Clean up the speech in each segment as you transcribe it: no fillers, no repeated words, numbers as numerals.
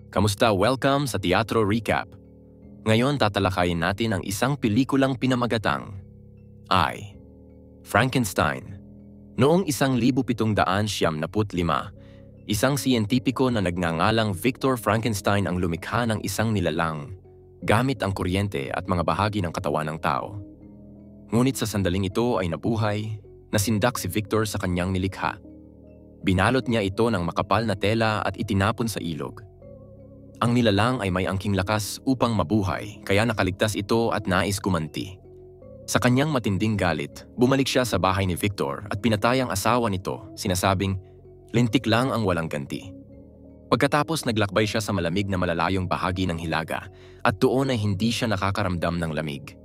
Kamusta? Welcome sa Teatro Recap. Ngayon tatalakayin natin ang isang pelikulang pinamagatang ay Frankenstein. Noong 1775, isang siyentipiko na nagngangalang Victor Frankenstein ang lumikha ng isang nilalang gamit ang kuryente at mga bahagi ng katawan ng tao. Ngunit sa sandaling ito ay nabuhay, nasindak si Victor sa kanyang nilikha. Binalot niya ito ng makapal na tela at itinapon sa ilog. Ang nilalang ay may angking lakas upang mabuhay, kaya nakaligtas ito at nais gumanti. Sa kanyang matinding galit, bumalik siya sa bahay ni Victor at pinatay ang asawa nito, sinasabing, lintik lang ang walang ganti. Pagkatapos naglakbay siya sa malamig na malalayong bahagi ng Hilaga at doon ay hindi siya nakakaramdam ng lamig.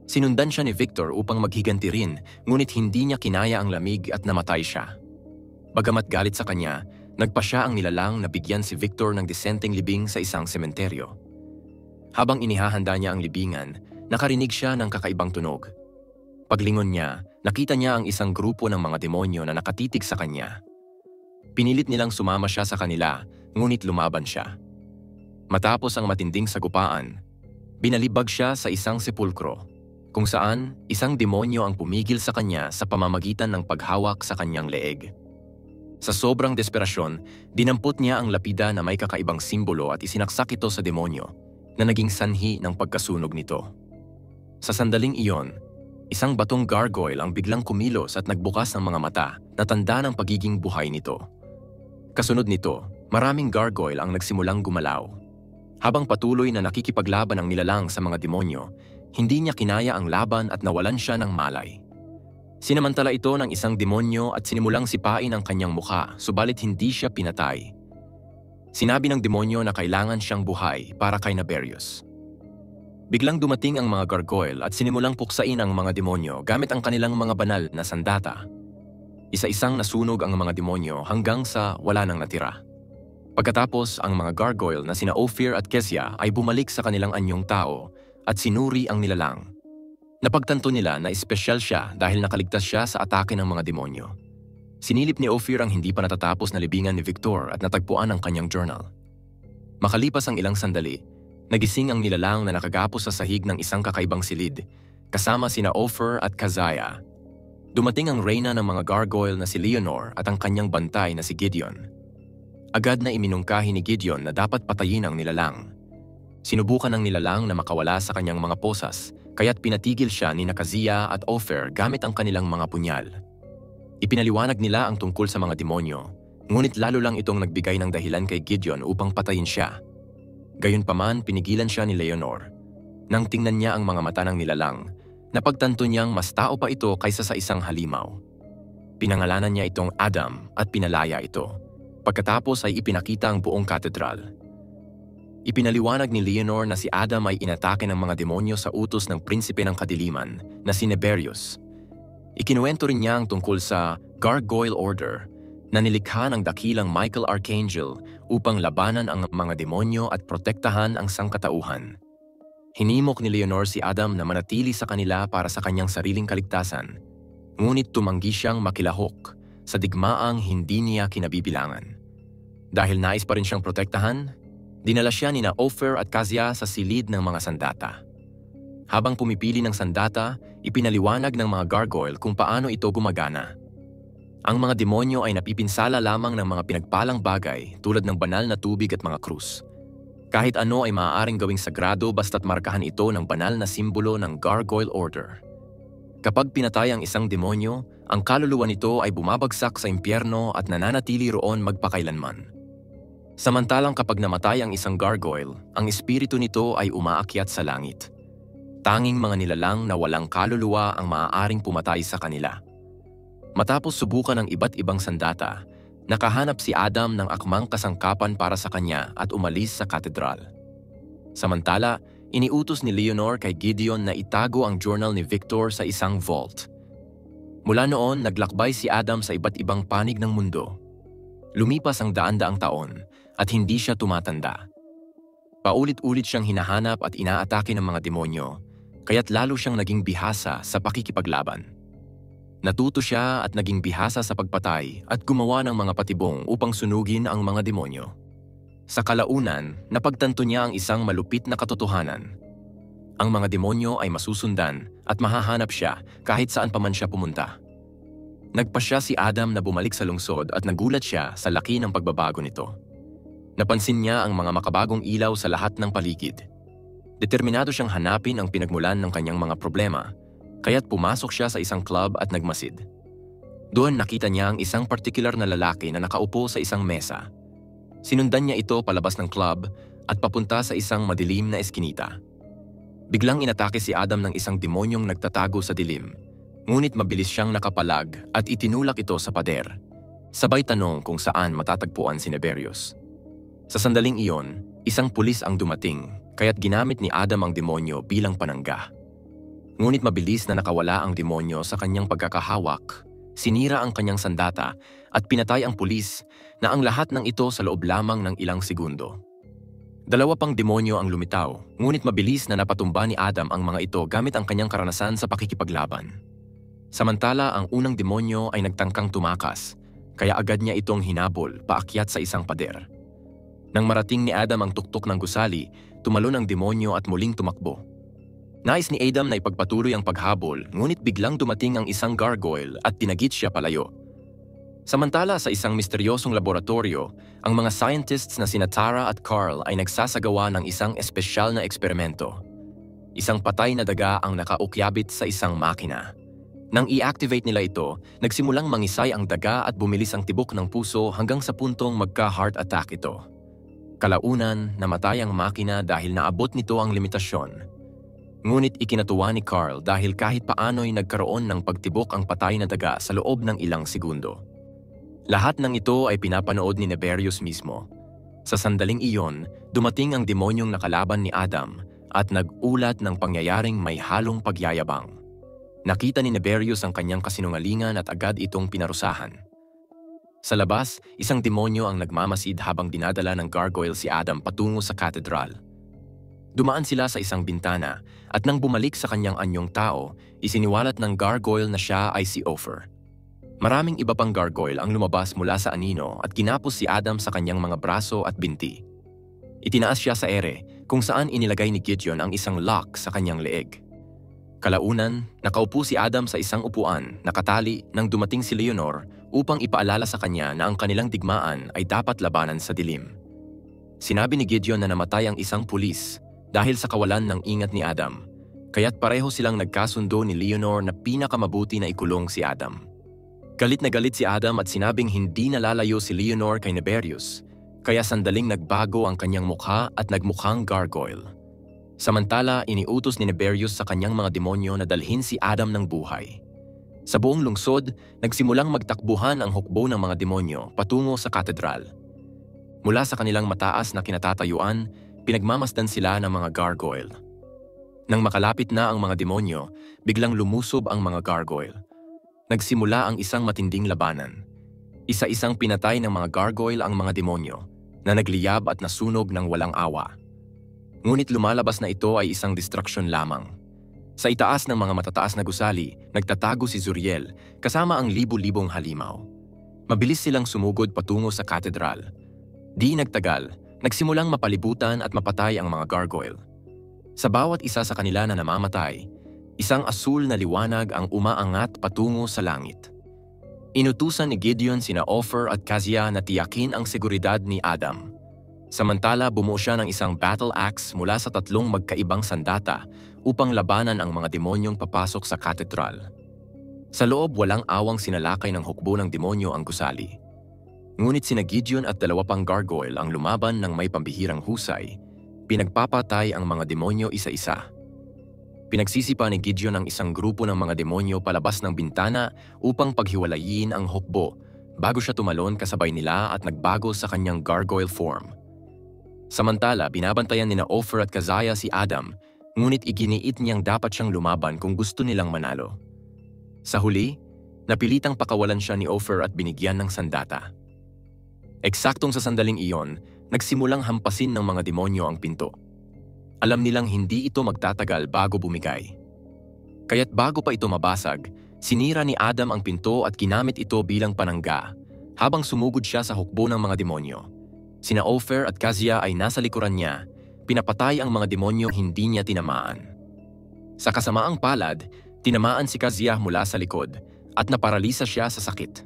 Sinundan siya ni Victor upang maghiganti rin, ngunit hindi niya kinaya ang lamig at namatay siya. Bagamat galit sa kanya, nagpa siya ang nilalang na bigyan si Victor ng disenteng libing sa isang sementeryo. Habang inihahanda niya ang libingan, nakarinig siya ng kakaibang tunog. Paglingon niya, nakita niya ang isang grupo ng mga demonyo na nakatitig sa kanya. Pinilit nilang sumama siya sa kanila, ngunit lumaban siya. Matapos ang matinding sagupaan, binalibag siya sa isang sepulkro, kung saan isang demonyo ang pumigil sa kanya sa pamamagitan ng paghawak sa kanyang leeg. Sa sobrang desperasyon, dinampot niya ang lapida na may kakaibang simbolo at isinaksak ito sa demonyo na naging sanhi ng pagkasunog nito. Sa sandaling iyon, isang batong gargoyle ang biglang kumilos at nagbukas ng mga mata na tanda ng pagiging buhay nito. Kasunod nito, maraming gargoyle ang nagsimulang gumalaw. Habang patuloy na nakikipaglaban ang nilalang sa mga demonyo, hindi niya kinaya ang laban at nawalan siya ng malay. Sinamantala ito ng isang demonyo at sinimulang sipain ang kanyang mukha, subalit hindi siya pinatay. Sinabi ng demonyo na kailangan siyang buhay para kay Naberius. Biglang dumating ang mga gargoyle at sinimulang puksain ang mga demonyo gamit ang kanilang mga banal na sandata. Isa-isang nasunog ang mga demonyo hanggang sa wala nang natira. Pagkatapos, ang mga gargoyle na sina Ophir at Kezia ay bumalik sa kanilang anyong tao at sinuri ang nilalang. Napagtanto nila na espesyal siya dahil nakaligtas siya sa atake ng mga demonyo. Sinilip ni Ophir ang hindi pa natatapos na libingan ni Victor at natagpuan ang kanyang journal. Makalipas ang ilang sandali, nagising ang nilalang na nakagapos sa sahig ng isang kakaibang silid, kasama sina Ophir at Keziah. Dumating ang reyna ng mga gargoyle na si Leonor at ang kanyang bantay na si Gideon. Agad na iminungkahi ni Gideon na dapat patayin ang nilalang. Sinubukan ng nilalang na makawala sa kanyang mga posas, kaya't pinatigil siya ni Keziah at Ophir gamit ang kanilang mga punyal. Ipinaliwanag nila ang tungkol sa mga demonyo, ngunit lalo lang itong nagbigay ng dahilan kay Gideon upang patayin siya. Gayunpaman, pinigilan siya ni Leonor. Nang tingnan niya ang mga mata ng nilalang, napagtanto niyang mas tao pa ito kaysa sa isang halimaw. Pinangalanan niya itong Adam at pinalaya ito. Pagkatapos ay ipinakita ang buong katedral. Ipinaliwanag ni Leonor na si Adam ay inatake ng mga demonyo sa utos ng prinsipe ng kadiliman na si Naberius. Ikinuwento rin niya ang tungkol sa Gargoyle Order na nilikha ng dakilang Michael Archangel upang labanan ang mga demonyo at protektahan ang sangkatauhan. Hinimok ni Leonor si Adam na manatili sa kanila para sa kanyang sariling kaligtasan, ngunit tumanggi siyang makilahok sa digmaang hindi niya kinabibilangan. Dahil nais pa rin siyang protektahan, dinala siya ni Ophir at Keziah sa silid ng mga sandata. Habang pumipili ng sandata, ipinaliwanag ng mga gargoyle kung paano ito gumagana. Ang mga demonyo ay napipinsala lamang ng mga pinagpalang bagay tulad ng banal na tubig at mga krus. Kahit ano ay maaaring gawing sagrado basta't markahan ito ng banal na simbolo ng Gargoyle Order. Kapag pinatay ang isang demonyo, ang kaluluwa nito ay bumabagsak sa impyerno at nananatili roon magpakailanman. Samantalang kapag namatay ang isang gargoyle, ang espiritu nito ay umaakyat sa langit. Tanging mga nilalang na walang kaluluwa ang maaaring pumatay sa kanila. Matapos subukan ng iba't ibang sandata, nakahanap si Adam ng akmang kasangkapan para sa kanya at umalis sa katedral. Samantala, iniutos ni Leonor kay Gideon na itago ang journal ni Victor sa isang vault. Mula noon, naglakbay si Adam sa iba't ibang panig ng mundo. Lumipas ang daan-daang taon at hindi siya tumatanda. Paulit-ulit siyang hinahanap at inaatake ng mga demonyo, kaya't lalo siyang naging bihasa sa pakikipaglaban. Natuto siya at naging bihasa sa pagpatay at gumawa ng mga patibong upang sunugin ang mga demonyo. Sa kalaunan, napagtanto niya ang isang malupit na katotohanan. Ang mga demonyo ay masusundan at mahahanap siya kahit saan pa man siya pumunta. Nagpasya si Adam na bumalik sa lungsod at nagulat siya sa laki ng pagbabago nito. Napansin niya ang mga makabagong ilaw sa lahat ng paligid. Determinado siyang hanapin ang pinagmulan ng kanyang mga problema, kaya't pumasok siya sa isang club at nagmasid. Doon nakita niya ang isang partikular na lalaki na nakaupo sa isang mesa. Sinundan niya ito palabas ng club at papunta sa isang madilim na eskinita. Biglang inatake si Adam ng isang demonyong nagtatago sa dilim, ngunit mabilis siyang nakapalag at itinulak ito sa pader. Sabay tanong kung saan matatagpuan si Neberius. Sa sandaling iyon, isang pulis ang dumating, kaya't ginamit ni Adam ang demonyo bilang panangga. Ngunit mabilis na nakawala ang demonyo sa kanyang pagkakahawak, sinira ang kanyang sandata at pinatay ang pulis na ang lahat ng ito sa loob lamang ng ilang segundo. Dalawa pang demonyo ang lumitaw, ngunit mabilis na napatumba ni Adam ang mga ito gamit ang kanyang karanasan sa pakikipaglaban. Samantala, ang unang demonyo ay nagtangkang tumakas, kaya agad niya itong hinabol paakyat sa isang pader. Nang marating ni Adam ang tuktok ng gusali, tumalon ang demonyo at muling tumakbo. Nais ni Adam na ipagpatuloy ang paghabol, ngunit biglang dumating ang isang gargoyle at tinagit siya palayo. Samantala, sa isang misteryosong laboratorio, ang mga scientists na sina Tara at Carl ay nagsasagawa ng isang espesyal na eksperimento. Isang patay na daga ang nakaukyabit sa isang makina. Nang i-activate nila ito, nagsimulang mangisay ang daga at bumilis ang tibok ng puso hanggang sa puntong magka-heart attack ito. Kalaunan, namatay ang makina dahil naabot nito ang limitasyon. Ngunit ikinatuwa ni Carl dahil kahit paano'y nagkaroon ng pagtibok ang patay na daga sa loob ng ilang segundo. Lahat ng ito ay pinapanood ni Neberius mismo. Sa sandaling iyon, dumating ang demonyong nakalaban ni Adam at nag-ulat ng pangyayaring may halong pagyayabang. Nakita ni Neberius ang kanyang kasinungalingan at agad itong pinarusahan. Sa labas, isang demonyo ang nagmamasid habang dinadala ng gargoyle si Adam patungo sa katedral. Dumaan sila sa isang bintana at nang bumalik sa kanyang anyong tao, isiniwalat ng gargoyle na siya ay si Ofer. Maraming iba pang gargoyle ang lumabas mula sa anino at kinapos si Adam sa kanyang mga braso at binti. Itinaas siya sa ere kung saan inilagay ni Gideon ang isang lock sa kanyang leeg. Kalaunan, nakaupo si Adam sa isang upuan nakatali nang dumating si Leonor upang ipaalala sa kanya na ang kanilang digmaan ay dapat labanan sa dilim. Sinabi ni Gideon na namatay ang isang pulis dahil sa kawalan ng ingat ni Adam, kaya't pareho silang nagkasundo ni Leonor na pinakamabuti na ikulong si Adam. Galit na galit si Adam at sinabing hindi nalalayo si Leonor kay Neberius, kaya sandaling nagbago ang kanyang mukha at nagmukhang gargoyle. Samantala, iniutos ni Neberius sa kanyang mga demonyo na dalhin si Adam ng buhay. Sa buong lungsod, nagsimulang magtakbuhan ang hukbo ng mga demonyo patungo sa katedral. Mula sa kanilang mataas na kinatatayuan, pinagmamasdan sila ng mga gargoyle. Nang makalapit na ang mga demonyo, biglang lumusob ang mga gargoyle. Nagsimula ang isang matinding labanan. Isa-isang pinatay ng mga gargoyle ang mga demonyo na nagliyab at nasunog ng walang awa. Ngunit lumalabas na ito ay isang distraksyon lamang. Sa itaas ng mga matataas na gusali, nagtatago si Zuriel kasama ang libu-libong halimaw. Mabilis silang sumugod patungo sa katedral. Di nagtagal, nagsimulang mapalibutan at mapatay ang mga gargoyle. Sa bawat isa sa kanila na namamatay, isang asul na liwanag ang umaangat patungo sa langit. Inutusan ni Gideon sina Ofer at Kazia na tiyakin ang seguridad ni Adam. Samantala, bumuo siya ng isang battle axe mula sa 3 magkaibang sandata upang labanan ang mga demonyong papasok sa katedral. Sa loob, walang awang sinalakay ng hukbo ng demonyo ang gusali. Ngunit sina Gideon at 2 pang gargoyle ang lumaban ng may pambihirang husay. Pinagpapatay ang mga demonyo isa-isa. Pinagsisipa ni Gideon ang isang grupo ng mga demonyo palabas ng bintana upang paghiwalayin ang hukbo bago siya tumalon kasabay nila at nagbago sa kanyang gargoyle form. Samantala, binabantayan nina Ofer at Kazia si Adam, ngunit iginiit niyang dapat siyang lumaban kung gusto nilang manalo. Sa huli, napilitang pakawalan siya ni Ofer at binigyan ng sandata. Eksaktong sa sandaling iyon, nagsimulang hampasin ng mga demonyo ang pinto. Alam nilang hindi ito magtatagal bago bumigay. Kaya't bago pa ito mabasag, sinira ni Adam ang pinto at ginamit ito bilang panangga habang sumugod siya sa hukbo ng mga demonyo. Sina Ofer at Kazia ay nasa likuran niya, pinapatay ang mga demonyo hindi niya tinamaan. Sa kasamaang palad, tinamaan si Kazia mula sa likod at naparalisa siya sa sakit.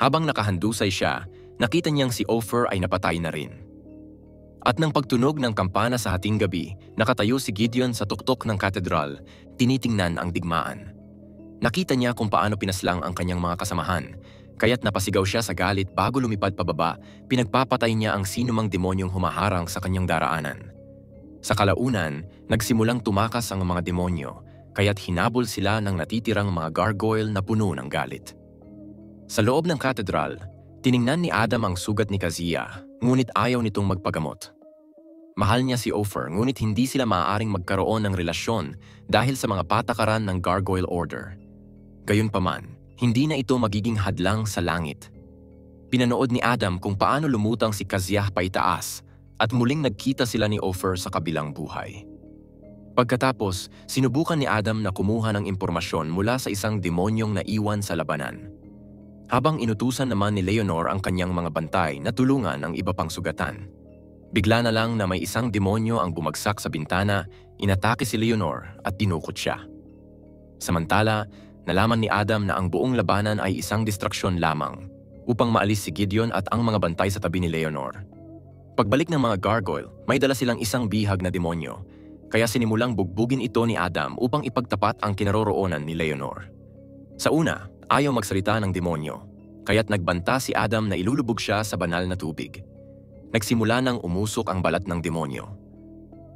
Habang nakahandusay siya, nakita niyang si Ofer ay napatay na rin. At nang pagtunog ng kampana sa hating gabi, nakatayo si Gideon sa tuktok ng katedral, tinitingnan ang digmaan. Nakita niya kung paano pinaslang ang kanyang mga kasamahan, kaya't napasigaw siya sa galit bago lumipad pababa, pinagpapatay niya ang sinumang demonyong humaharang sa kanyang daraanan. Sa kalaunan, nagsimulang tumakas ang mga demonyo, kaya't hinabol sila ng natitirang mga gargoyle na puno ng galit. Sa loob ng katedral, tiningnan ni Adam ang sugat ni Kazia, ngunit ayaw nitong magpagamot. Mahal niya si Ofer, ngunit hindi sila maaaring magkaroon ng relasyon dahil sa mga patakaran ng Gargoyle Order. Gayunpaman, hindi na ito magiging hadlang sa langit. Pinanood ni Adam kung paano lumutang si Kazia paitaas at muling nagkita sila ni Ofer sa kabilang buhay. Pagkatapos, sinubukan ni Adam na kumuha ng impormasyon mula sa isang demonyong naiwan sa labanan. Habang inutusan naman ni Leonor ang kanyang mga bantay na tulungan ang iba pang sugatan. Bigla na lang na may isang demonyo ang bumagsak sa bintana, inatake si Leonor at dinukot siya. Samantala, nalaman ni Adam na ang buong labanan ay isang distraksyon lamang upang maalis si Gideon at ang mga bantay sa tabi ni Leonor. Pagbalik ng mga gargoyle, may dala silang isang bihag na demonyo, kaya sinimulang bugbugin ito ni Adam upang ipagtapat ang kinaroroonan ni Leonor. Sa una, ayaw magsalita ng demonyo, kaya't nagbanta si Adam na ilulubog siya sa banal na tubig. Nagsimula nang umusok ang balat ng demonyo.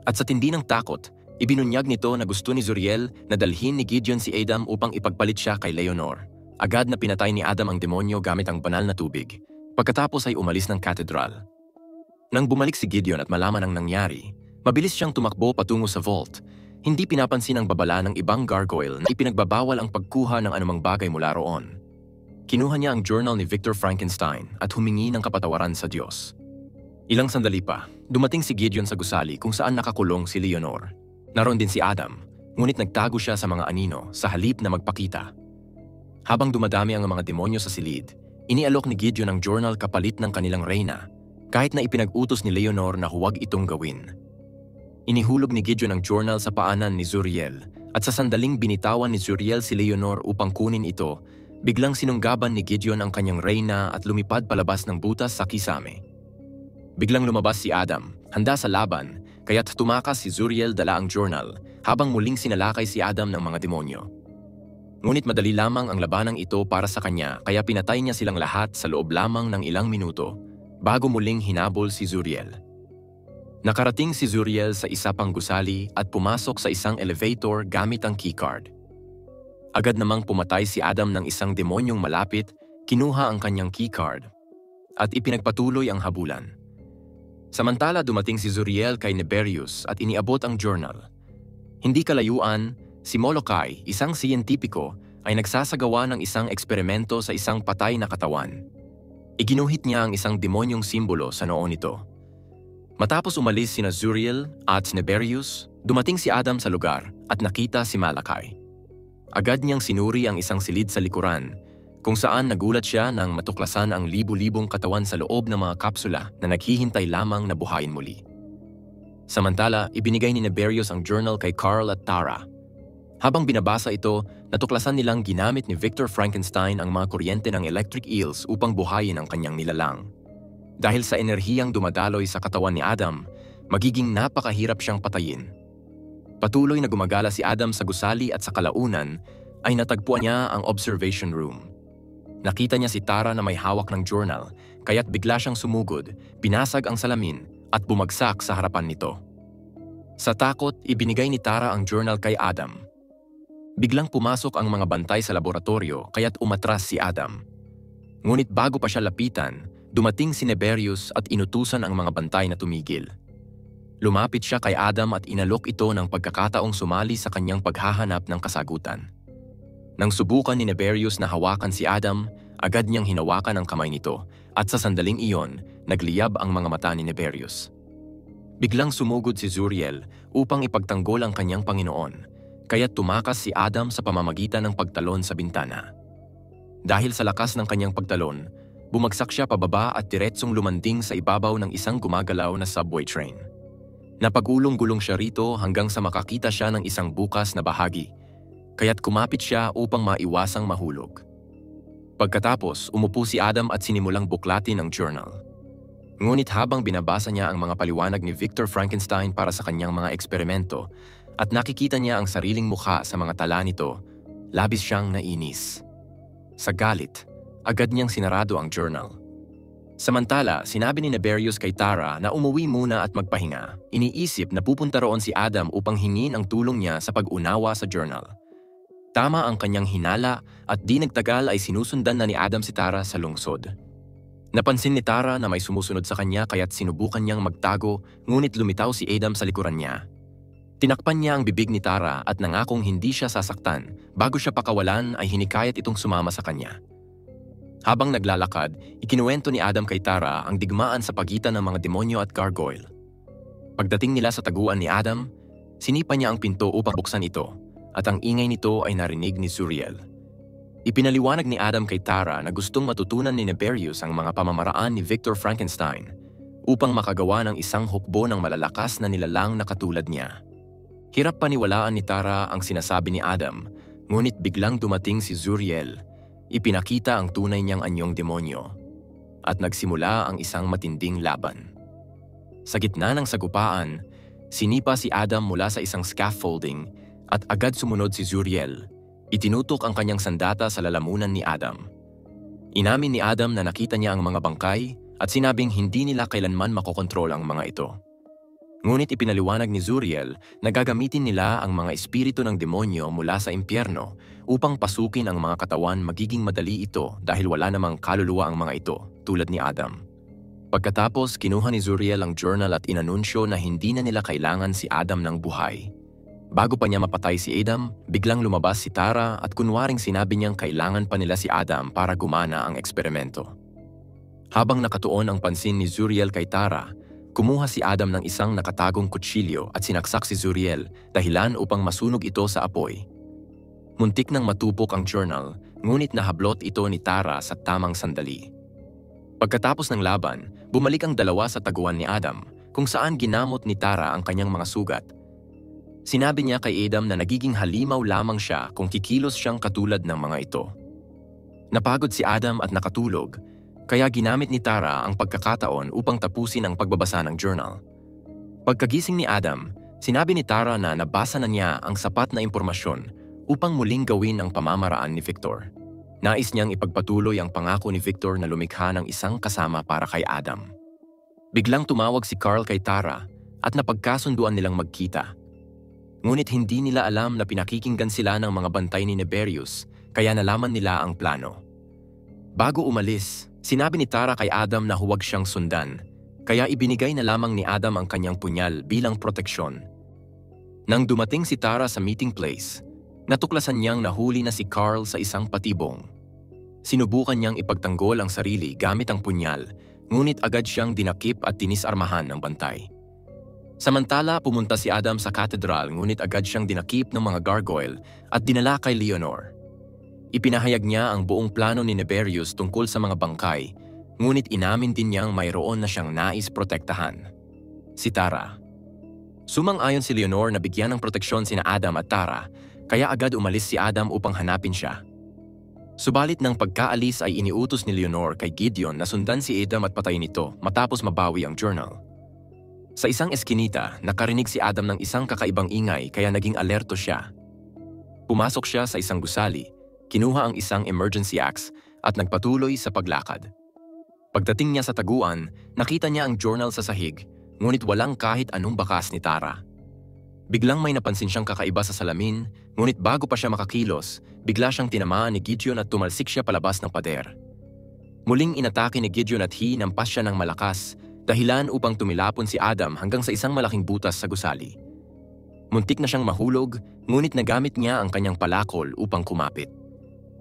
At sa tindi ng takot, ibinunyag nito na gusto ni Zuriel na dalhin ni Gideon si Adam upang ipagpalit siya kay Leonor. Agad na pinatay ni Adam ang demonyo gamit ang banal na tubig. Pagkatapos ay umalis ng katedral. Nang bumalik si Gideon at malaman ang nangyari, mabilis siyang tumakbo patungo sa vault. Hindi pinapansin ang babala ng ibang gargoyle na ipinagbabawal ang pagkuha ng anumang bagay mula roon. Kinuha niya ang journal ni Victor Frankenstein at humingi ng kapatawaran sa Diyos. Ilang sandali pa, dumating si Gideon sa gusali kung saan nakakulong si Leonor. Naroon din si Adam, ngunit nagtago siya sa mga anino sa halip na magpakita. Habang dumadami ang mga demonyo sa silid, inialok ni Gideon ang journal kapalit ng kanilang reyna, kahit na ipinag-utos ni Leonor na huwag itong gawin. Inihulog ni Gideon ang journal sa paanan ni Zuriel at sa sandaling binitawan ni Zuriel si Leonor upang kunin ito, biglang sinunggaban ni Gideon ang kanyang reyna at lumipad palabas ng butas sa kisame. Biglang lumabas si Adam, handa sa laban, kaya't tumakas si Zuriel dala ang journal habang muling sinalakay si Adam ng mga demonyo. Ngunit madali lamang ang labanang ito para sa kanya kaya pinatay niya silang lahat sa loob lamang ng ilang minuto bago muling hinabol si Zuriel. Nakarating si Zuriel sa isa pang gusali at pumasok sa isang elevator gamit ang keycard. Agad namang pumatay si Adam ng isang demonyong malapit, kinuha ang kanyang keycard at ipinagpatuloy ang habulan. Samantala dumating si Zuriel kay Neberius at iniabot ang journal. Hindi kalayuan, si Molokai, isang siyentipiko, ay nagsasagawa ng isang eksperimento sa isang patay na katawan. Iginuhit niya ang isang demonyong simbolo sa noo nito. Matapos umalis sina Zuriel at Neberius, dumating si Adam sa lugar at nakita si Malachi. Agad niyang sinuri ang isang silid sa likuran, kung saan nagulat siya nang matuklasan ang libu-libong katawan sa loob ng mga kapsula na naghihintay lamang na buhayin muli. Samantala, ibinigay ni Neberius ang journal kay Carl at Tara. Habang binabasa ito, natuklasan nilang ginamit ni Victor Frankenstein ang mga kuryente ng electric eels upang buhayin ang kanyang nilalang. Dahil sa enerhiyang dumadaloy sa katawan ni Adam, magiging napakahirap siyang patayin. Patuloy na gumagala si Adam sa gusali at sa kalaunan ay natagpuan niya ang observation room. Nakita niya si Tara na may hawak ng journal, kaya't bigla siyang sumugod, pinasag ang salamin at bumagsak sa harapan nito. Sa takot, ibinigay ni Tara ang journal kay Adam. Biglang pumasok ang mga bantay sa laboratorio kaya't umatras si Adam. Ngunit bago pa siya lapitan, dumating si Neberius at inutusan ang mga bantay na tumigil. Lumapit siya kay Adam at inalok ito ng pagkakataong sumali sa kanyang paghahanap ng kasagutan. Nang subukan ni Neberius na hawakan si Adam, agad niyang hinawakan ang kamay nito at sa sandaling iyon, nagliyab ang mga mata ni Neberius. Biglang sumugod si Zuriel upang ipagtanggol ang kanyang Panginoon, kaya tumakas si Adam sa pamamagitan ng pagtalon sa bintana. Dahil sa lakas ng kanyang pagtalon, Bumagsak siya pababa at diretsong lumanding sa ibabaw ng isang gumagalaw na subway train. Napagulong-gulong siya rito hanggang sa makakita siya ng isang bukas na bahagi, kaya't kumapit siya upang maiwasang mahulog. Pagkatapos, umupo si Adam at sinimulang buklatin ang journal. Ngunit habang binabasa niya ang mga paliwanag ni Victor Frankenstein para sa kanyang mga eksperimento at nakikita niya ang sariling mukha sa mga tala nito, labis siyang nainis. Sa galit, agad niyang sinarado ang journal. Samantala, sinabi ni Neberius kay Tara na umuwi muna at magpahinga. Iniisip na pupunta roon si Adam upang hingin ang tulong niya sa pag-unawa sa journal. Tama ang kanyang hinala at di nagtagal ay sinusundan na ni Adam si Tara sa lungsod. Napansin ni Tara na may sumusunod sa kanya kaya't sinubukan niyang magtago, ngunit lumitaw si Adam sa likuran niya. Tinakpan niya ang bibig ni Tara at nangakong hindi siya sasaktan. Bago siya pakawalan ay hinikayat itong sumama sa kanya. Habang naglalakad, ikinuwento ni Adam kay Tara ang digmaan sa pagitan ng mga demonyo at gargoyle. Pagdating nila sa taguan ni Adam, sinipa niya ang pinto upang buksan ito, at ang ingay nito ay narinig ni Zuriel. Ipinaliwanag ni Adam kay Tara na gustong matutunan ni Neberius ang mga pamamaraan ni Victor Frankenstein upang makagawa ng isang hukbo ng malalakas na nilalang na katulad niya. Hirap paniwalaan ni Tara ang sinasabi ni Adam, ngunit biglang dumating si Zuriel. Ipinakita ang tunay niyang anyong demonyo at nagsimula ang isang matinding laban. Sa gitna ng sagupaan, sinipa si Adam mula sa isang scaffolding at agad sumunod si Zuriel. Itinutok ang kanyang sandata sa lalamunan ni Adam. Inamin ni Adam na nakita niya ang mga bangkay at sinabing hindi nila kailanman makokontrol ang mga ito. Ngunit ipinaliwanag ni Zuriel na gagamitin nila ang mga espiritu ng demonyo mula sa impyerno upang pasukin ang mga katawan. Magiging madali ito dahil wala namang kaluluwa ang mga ito, tulad ni Adam. Pagkatapos, kinuha ni Zuriel ang journal at inanunsyo na hindi na nila kailangan si Adam ng buhay. Bago pa niya mapatay si Adam, biglang lumabas si Tara at kunwaring sinabi niyang kailangan pa nila si Adam para gumana ang eksperimento. Habang nakatuon ang pansin ni Zuriel kay Tara, kumuha si Adam ng isang nakatagong kutsilyo at sinaksak si Zuriel dahilan upang masunog ito sa apoy. Muntik nang matupok ang journal, ngunit nahablot ito ni Tara sa tamang sandali. Pagkatapos ng laban, bumalik ang dalawa sa taguan ni Adam, kung saan ginamot ni Tara ang kanyang mga sugat. Sinabi niya kay Adam na nagiging halimaw lamang siya kung kikilos siyang katulad ng mga ito. Napagod si Adam at nakatulog, kaya ginamit ni Tara ang pagkakataon upang tapusin ang pagbabasa ng journal. Pagkagising ni Adam, sinabi ni Tara na nabasa na niya ang sapat na impormasyon upang muling gawin ang pamamaraan ni Victor. Nais niyang ipagpatuloy ang pangako ni Victor na lumikha ng isang kasama para kay Adam. Biglang tumawag si Carl kay Tara at napagkasunduan nilang magkita. Ngunit hindi nila alam na pinakikinggan sila ng mga bantay ni Neberius, kaya nalaman nila ang plano. Bago umalis, sinabi ni Tara kay Adam na huwag siyang sundan, kaya ibinigay na lamang ni Adam ang kanyang punyal bilang proteksyon. Nang dumating si Tara sa meeting place, natuklasan niyang nahuli na si Carl sa isang patibong. Sinubukan niyang ipagtanggol ang sarili gamit ang punyal, ngunit agad siyang dinakip at tinisarmahan ng bantay. Samantala, pumunta si Adam sa katedral ngunit agad siyang dinakip ng mga gargoyle at dinala kay Leonor. Ipinahayag niya ang buong plano ni Neberius tungkol sa mga bangkay, ngunit inamin din niyang mayroon na siyang nais protektahan. Si Tara. Sumang-ayon si Leonor na bigyan ng proteksyon sina Adam at Tara, kaya agad umalis si Adam upang hanapin siya. Subalit ng pagkaalis ay iniutos ni Leonor kay Gideon na sundan si Adam at patayin ito matapos mabawi ang journal. Sa isang eskinita, nakarinig si Adam ng isang kakaibang ingay kaya naging alerto siya. Pumasok siya sa isang gusali, kinuha ang isang emergency axe at nagpatuloy sa paglakad. Pagdating niya sa taguan, nakita niya ang journal sa sahig, ngunit walang kahit anong bakas ni Tara. Biglang may napansin siyang kakaiba sa salamin, ngunit bago pa siya makakilos, bigla siyang tinamaan ni Gideon at tumalsik siya palabas ng pader. Muling inatake ni Gideon at hinampas siya ng malakas, dahilan upang tumilapon si Adam hanggang sa isang malaking butas sa gusali. Muntik na siyang mahulog, ngunit nagamit niya ang kanyang palakol upang kumapit.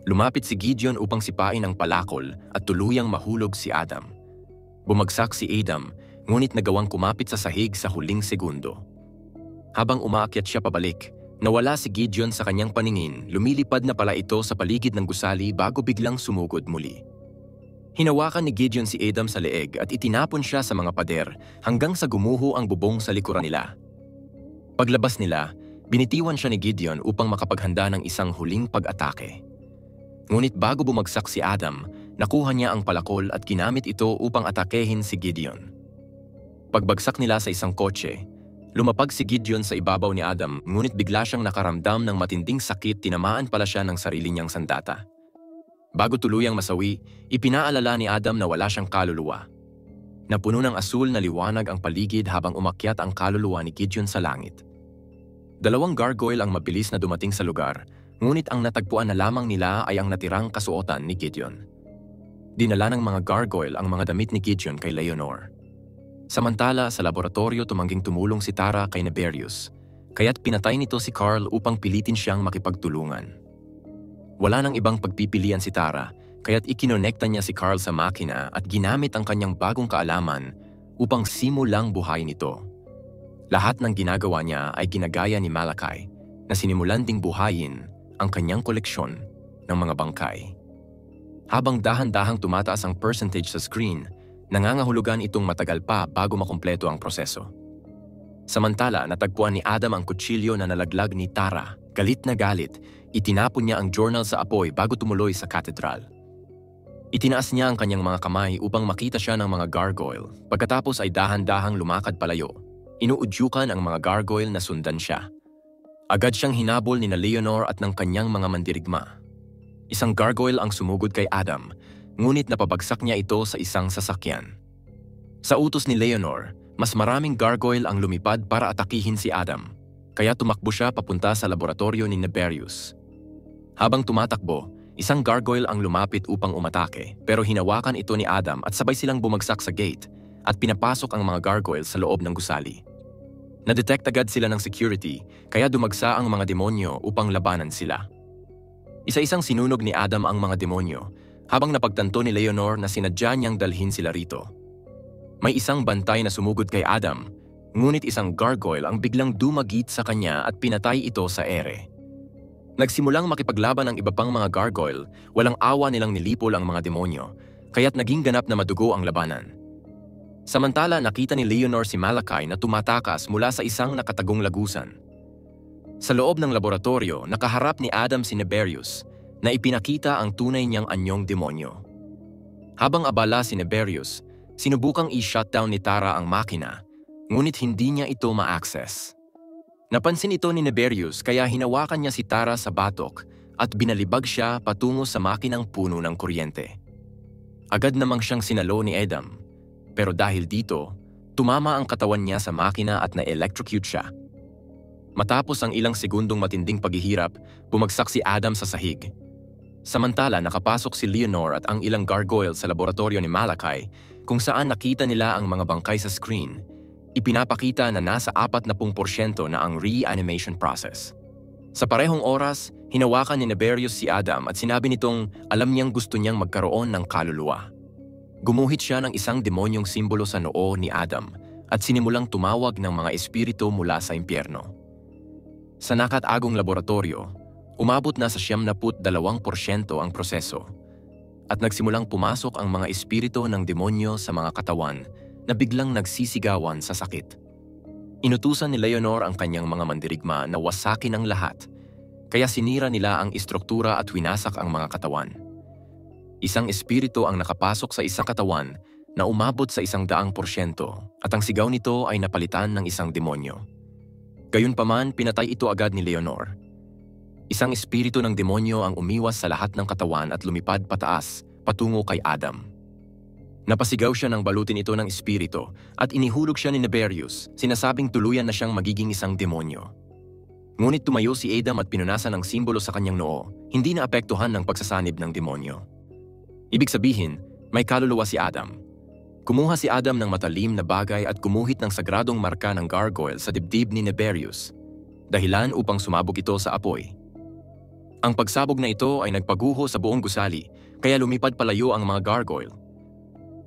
Lumapit si Gideon upang sipain ang palakol at tuluyang mahulog si Adam. Bumagsak si Adam, ngunit nagawang kumapit sa sahig sa huling segundo. Habang umaakyat siya pabalik, nawala si Gideon sa kanyang paningin, lumilipad na pala ito sa paligid ng gusali bago biglang sumugod muli. Hinawakan ni Gideon si Adam sa leeg at itinapon siya sa mga pader hanggang sa gumuho ang bubong sa likuran nila. Paglabas nila, binitiwan siya ni Gideon upang makapaghanda ng isang huling pag-atake. Ngunit bago bumagsak si Adam, nakuha niya ang palakol at ginamit ito upang atakehin si Gideon. Pagbagsak nila sa isang kotse, lumapag si Gideon sa ibabaw ni Adam ngunit bigla siyang nakaramdam ng matinding sakit, tinamaan pala siya ng sarili niyang sandata. Bago tuluyang masawi, ipinaalala ni Adam na wala siyang kaluluwa. Napuno ng asul na liwanag ang paligid habang umakyat ang kaluluwa ni Gideon sa langit. 2 gargoyle ang mabilis na dumating sa lugar, ngunit ang natagpuan na lamang nila ay ang natirang kasuotan ni Gideon. Dinala ng mga gargoyle ang mga damit ni Gideon kay Leonor. Samantala, sa laboratorio tumangging tumulong si Tara kay Neberius, kaya't pinatay nito si Carl upang pilitin siyang makipagtulungan. Wala nang ibang pagpipilian si Tara, kaya't ikinonekta niya si Carl sa makina at ginamit ang kanyang bagong kaalaman upang simulang buhayin ito. Lahat ng ginagawa niya ay ginagaya ni Malachi na sinimulan ding buhayin ang kanyang koleksyon ng mga bangkay. Habang dahan-dahang tumataas ang percentage sa screen, nangangahulugan itong matagal pa bago makumpleto ang proseso. Samantala, natagpuan ni Adam ang kutsilyo na nalaglag ni Tara. Galit na galit, itinapon niya ang journal sa apoy bago tumuloy sa katedral. Itinaas niya ang kanyang mga kamay upang makita siya ng mga gargoyle. Pagkatapos ay dahan-dahang lumakad palayo. Inuudyukan ang mga gargoyle na sundan siya. Agad siyang hinabol ni Leonor at ng kanyang mga mandirigma. Isang gargoyle ang sumugod kay Adam, ngunit napabagsak niya ito sa isang sasakyan. Sa utos ni Leonor, mas maraming gargoyle ang lumipad para atakihin si Adam, kaya tumakbo siya papunta sa laboratorio ni Neberius. Habang tumatakbo, isang gargoyle ang lumapit upang umatake, pero hinawakan ito ni Adam at sabay silang bumagsak sa gate at pinapasok ang mga gargoyle sa loob ng gusali. Nadetect agad sila ng security, kaya dumagsa ang mga demonyo upang labanan sila. Isa-isang sinunog ni Adam ang mga demonyo, habang napagtanto ni Leonor na sinadya niyang dalhin sila rito. May isang bantay na sumugod kay Adam, ngunit isang gargoyle ang biglang dumagit sa kanya at pinatay ito sa ere. Nagsimulang makipaglaban ang iba pang mga gargoyle, walang awa nilang nilipol ang mga demonyo, kaya't naging ganap na madugo ang labanan. Samantala, nakita ni Leonor si Malachi na tumatakas mula sa isang nakatagong lagusan. Sa loob ng laboratorio, nakaharap ni Adam si Neberius, na ipinakita ang tunay niyang anyong demonyo. Habang abala si Neberius, sinubukang i-shutdown ni Tara ang makina, ngunit hindi niya ito ma-access. Napansin ito ni Neberius kaya hinawakan niya si Tara sa batok at binalibag siya patungo sa makinang puno ng kuryente. Agad namang siyang sinalo ni Adam, pero dahil dito, tumama ang katawan niya sa makina at na-electrocute siya. Matapos ang ilang segundong matinding paghihirap, bumagsak si Adam sa sahig. Samantala, nakapasok si Leonor at ang ilang gargoyle sa laboratorio ni Malachi kung saan nakita nila ang mga bangkay sa screen. Ipinapakita na nasa 40% na ang reanimation process. Sa parehong oras, hinawakan ni Neberius si Adam at sinabi nitong alam niyang gusto niyang magkaroon ng kaluluwa. Gumuhit siya ng isang demonyong simbolo sa noo ni Adam at sinimulang tumawag ng mga espiritu mula sa impyerno. Sa nakatagong laboratorio, umabot na sa 72% ang proseso at nagsimulang pumasok ang mga espiritu ng demonyo sa mga katawan na biglang nagsisigawan sa sakit. Inutusan ni Leonor ang kanyang mga mandirigma na wasakin ang lahat, kaya sinira nila ang istruktura at winasak ang mga katawan. Isang espiritu ang nakapasok sa isang katawan na umabot sa 100% at ang sigaw nito ay napalitan ng isang demonyo. Gayunpaman, pinatay ito agad ni Leonor. Isang espiritu ng demonyo ang umiwas sa lahat ng katawan at lumipad pataas patungo kay Adam. Napasigaw siya ng balutin ito ng espiritu at inihulog siya ni Neberius, sinasabing tuluyan na siyang magiging isang demonyo. Ngunit tumayo si Adam at pinunasan ng simbolo sa kanyang noo, hindi na apektuhan ng pagsasanib ng demonyo. Ibig sabihin, may kaluluwa si Adam. Kumuha si Adam ng matalim na bagay at gumuhit ng sagradong marka ng gargoyle sa dibdib ni Neberius, dahilan upang sumabog ito sa apoy. Ang pagsabog na ito ay nagpaguho sa buong gusali, kaya lumipad palayo ang mga gargoyle.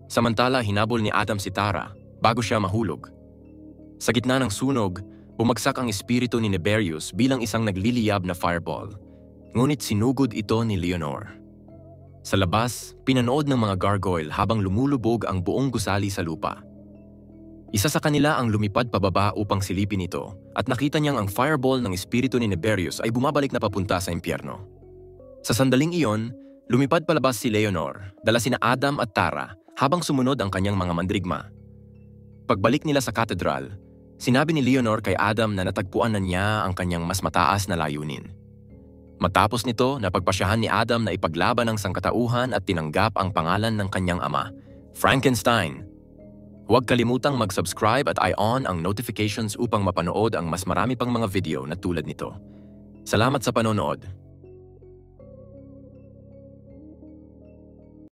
Samantala, hinabol ni Adam si Tara bago siya mahulog. Sa gitna ng sunog, bumagsak ang espiritu ni Neberius bilang isang nagliliyab na fireball, ngunit sinugod ito ni Leonor. Sa labas, pinanood ng mga gargoyle habang lumulubog ang buong gusali sa lupa. Isa sa kanila ang lumipad pababa upang silipin ito at nakita niyang ang fireball ng espiritu ni Neberius ay bumabalik na papunta sa impyerno. Sa sandaling iyon, lumipad palabas si Leonor, dala sina Adam at Tara habang sumunod ang kanyang mga mandirigma. Pagbalik nila sa katedral, sinabi ni Leonor kay Adam na natagpuan na niya ang kanyang mas mataas na layunin. Matapos nito, napagpasyahan ni Adam na ipaglaban ang sangkatauhan at tinanggap ang pangalan ng kanyang ama, Frankenstein. Huwag kalimutang mag-subscribe at i-on ang notifications upang mapanood ang mas marami pang mga video na tulad nito. Salamat sa panonood.